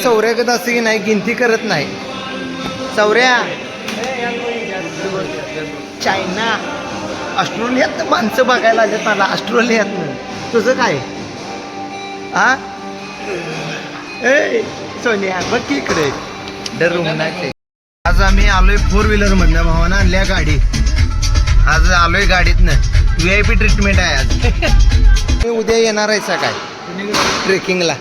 सौर्यागत असं की नाही गिनती करत नाही. सौर्या चायना ऑस्ट्रेलियात माणसं बघायला आलेत मला ऑस्ट्रेलियातनं. तुझं काय हा ए सोनिया बघ की इकडे डरून नाही. आज आम्ही आलोय 4 व्हीलर मधनं भावानं आणल्या गाडी. आज आलोय गाडीतनं. VIP ट्रीटमेंट आहे आज. मी उद्या येणार आहे काय ट्रेकिंगला.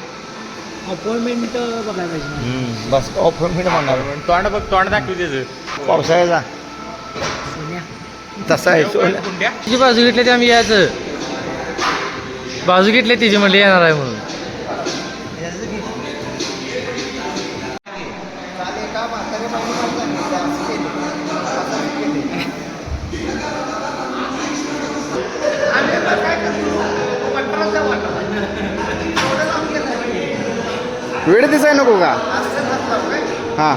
अपॉइंटमेंट बघायला पाहिजे. बस अपॉइंटमेंट म्हणणार. तोंड बघ तोंड दाखवी त्याचं पावसाळ्याचा तसा आहे. तुझी बाजू घेतली ते आम्ही यायचं बाजू घेतली तिची म्हणले येणार आहे म्हणून. वेळ दिसाय नको का हां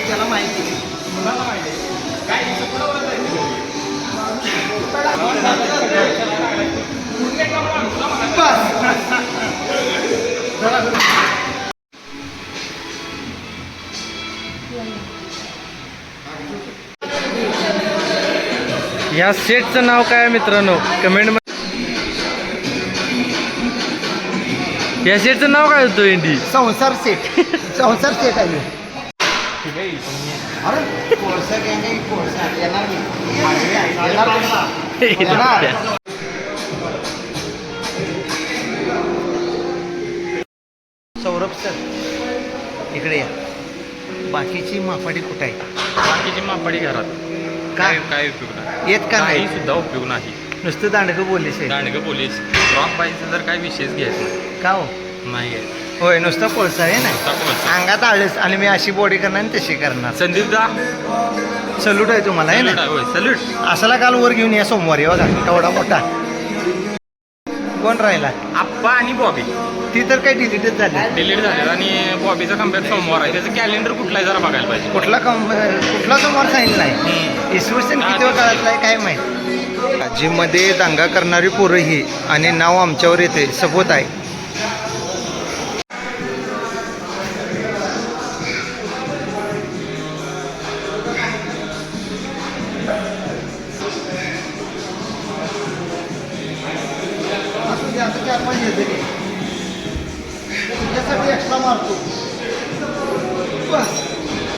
त्याला माहिती या सेटचं नाव काय आहे मित्रांनो कमेंट मध्ये. या सेटचं नाव काय होतं इंडी. संसार सेट संसार सेट आहे. अरे कोळसा गँग कोळसा येणार. सौरभ सर इकडे या. बाकीची मापाडी कुठं आहे. बाकीची मापाडी घरात काय काय उपयोग नाही. येत का नाही सुद्धा उपयोग नाही. नुसतं दांडगं बोलले दांडगं पोलीस ड्रॉप पाहिजे तर काय विशेष घ्यायचं का हो नाही. होय नुसतं कोळसा आहे ना अंगात आळस आणि मी अशी बॉडी करणार आणि तशी करणार. संदीप दा सल्यूट आहे तुम्हाला आहे ना. सल्यूट. असाला काल वर घेऊन या सोमवारी बघा एवढा मोठा. कोण राहिला आप्पा आणि बॉबी ती तर काही डिलीटच झाली. डिलीट झाले आणि बॉबीचा कम्बॅक सोमवार आहे. त्याचं कॅलेंडर कुठला आहे जरा बघायला पाहिजे. कुठला सोमवार सांगितलं नाही. इसवी सन किती वेळ काळातला आहे काय माहिती. जिममध्ये दंगा करणारी पोरं ही आणि नाव आमच्यावर येते सबूत आहे. तुझ्यासाठी एक्स्ट्रा मारतो बस.